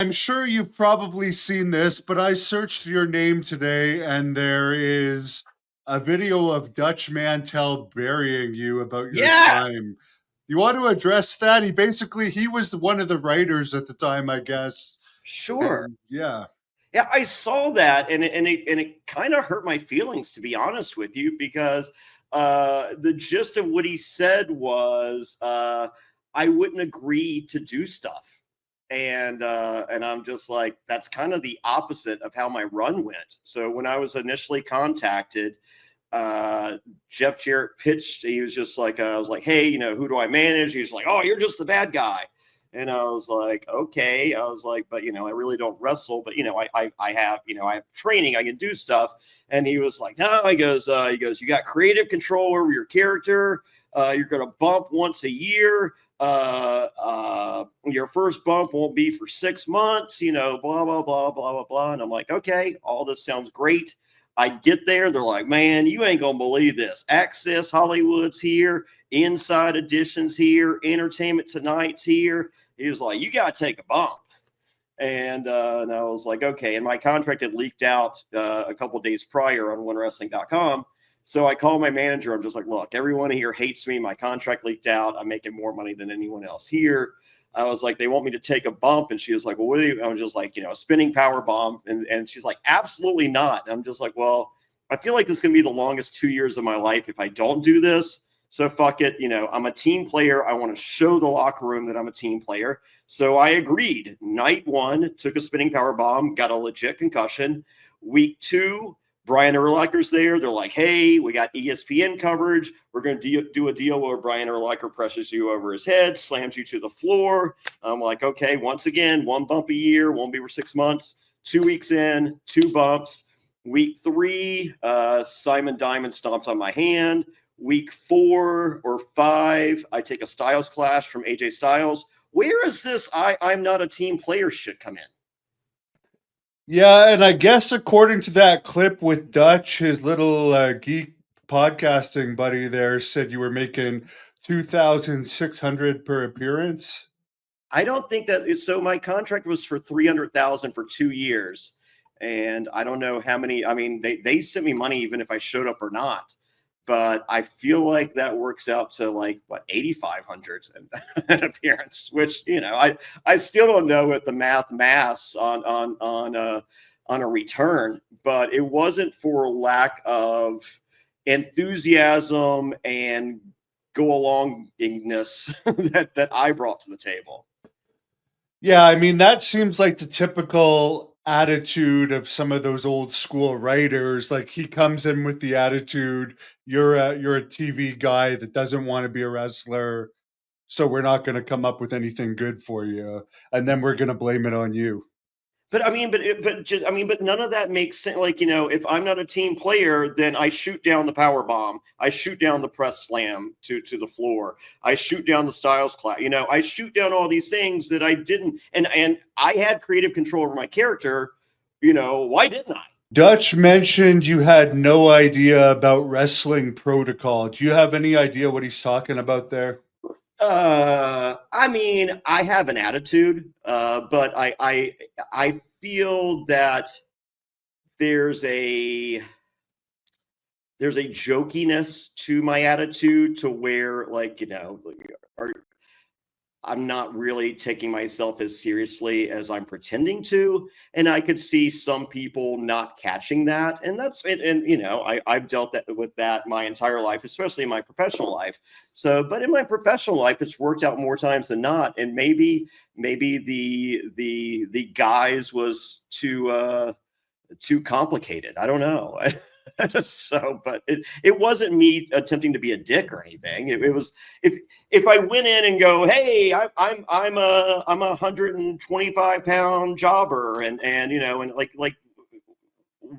I'm sure you've probably seen this, but I searched your name today and there is a video of Dutch Mantel burying you about your Yes, time. You want to address that? He was one of the writers at the time, I guess. sure. And yeah. Yeah, I saw that, and it kind of hurt my feelings, to be honest with you, because the gist of what he said was I wouldn't agree to do stuff, and I'm just like, that's kind of the opposite of how my run went. So when I was initially contacted, uh, Jeff Jarrett pitched. He was just like, I was like, hey, who do I manage? He's like, oh, you're just the bad guy. And I was like, okay. I was like, but I really don't wrestle, but I have, I have training, I can do stuff. And he was like, no, he goes, you got creative control over your character. You're gonna bump once a year. Your first bump won't be for 6 months, blah, blah, blah, blah, blah, blah. And I'm like, okay, all this sounds great. I get there, they're like, man, you ain't gonna believe this. Access Hollywood's here, Inside Edition's here, Entertainment Tonight's here. He was like, you gotta take a bump. And I was like, okay. And my contract had leaked out a couple of days prior on OneWrestling.com. So I called my manager. I'm just like, look, everyone here hates me. My contract leaked out. I'm making more money than anyone else here. I was like, they want me to take a bump. And she was like, well, what are you? I was just like, a spinning power bomb. And she's like, absolutely not. And I'm just like, well, I feel like this is going to be the longest 2 years of my life if I don't do this. So fuck it. I'm a team player. I want to show the locker room that I'm a team player. So I agreed. Night one, took a spinning power bomb, got a legit concussion. Week two, Brian Urlacher's there. They're like, hey, we got ESPN coverage. We're going to do a deal where Brian Urlacher presses you over his head, slams you to the floor. I'm like, okay, once again, one bump a year, won't be for 6 months. 2 weeks in, 2 bumps. Week three, Simon Diamond stomped on my hand. Week 4 or 5, I take a Styles clash from AJ Styles. Where is this I'm not a team player shit come in? Yeah, and I guess according to that clip with Dutch, his little geek podcasting buddy there said you were making 2,600 per appearance. I don't think that is so. My contract was for 300,000 for 2 years, and I don't know how many. I mean, they sent me money even if I showed up or not, but I feel like that works out to like what 8,500 an appearance, which I still don't know what the maths on a return, but it wasn't for lack of enthusiasm and go alongingness that I brought to the table. Yeah, I mean, that seems like the typical attitude of some of those old school writers. Like he comes in with the attitude, you're a TV guy that doesn't want to be a wrestler, so we're not going to come up with anything good for you, and then we're going to blame it on you. But I mean, but none of that makes sense. Like, if I'm not a team player, then I shoot down the power bomb. I shoot down the press slam to the floor. I shoot down the Styles clap. I shoot down all these things that I didn't, and I had creative control over my character. Why didn't I? Dutch mentioned you had no idea about wrestling protocol. Do you have any idea what he's talking about there? I mean, I have an attitude, but I feel that there's a there's a jokiness to my attitude to where, like, I'm not really taking myself as seriously as I'm pretending to. And I could see some people not catching that. And that's it. And, I've dealt with that my entire life, especially in my professional life. So, but in my professional life, it's worked out more times than not. And maybe the guise was too complicated. I don't know. So, but it wasn't me attempting to be a dick or anything. It was if I went in and go, hey, I'm a 125-pound jobber, and and like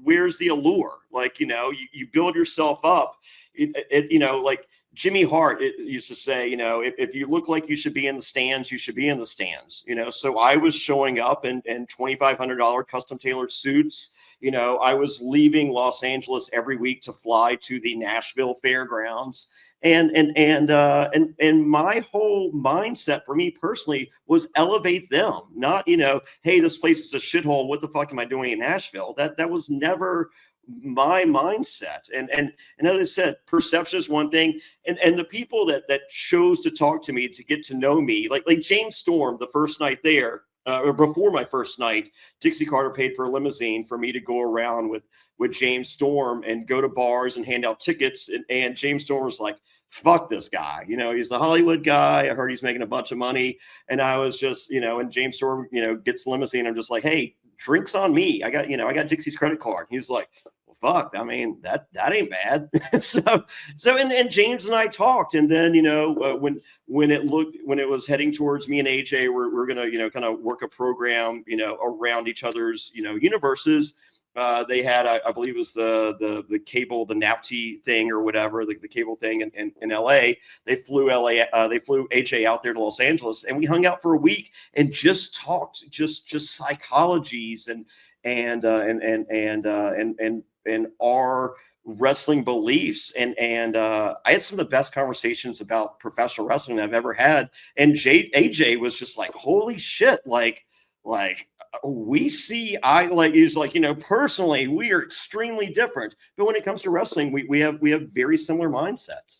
where's the allure? Like you build yourself up. Like Jimmy Hart used to say, if you look like you should be in the stands, you should be in the stands. So I was showing up in $2,500 custom tailored suits. I was leaving Los Angeles every week to fly to the Nashville fairgrounds And my whole mindset for me personally was elevate them, not, hey, this place is a shithole, what the fuck am I doing in Nashville? That was never my mindset. And as I said, perception is one thing, and the people that chose to talk to me, to get to know me, like James Storm, the first night there, or before my first night, Dixie Carter paid for a limousine for me to go around with James Storm and go to bars and hand out tickets. And James Storm was like, fuck this guy. He's the Hollywood guy. I heard he's making a bunch of money. And I was just, and James Storm, gets the limousine. I'm just like, hey, drinks on me. I got Dixie's credit card. He was like, well, fuck. I mean, that ain't bad. And James and I talked. And then, when it was heading towards me and AJ, we're going to, kind of work a program, around each other's, universes. They had, I believe it was the cable, the NAPT thing or whatever, the cable thing in LA. They flew AJ out there to Los Angeles, and we hung out for a week and just talked, just psychologies and our wrestling beliefs. And I had some of the best conversations about professional wrestling that I've ever had. And AJ was just like, holy shit, like we see, he's like, personally, we are extremely different, but when it comes to wrestling, we have very similar mindsets.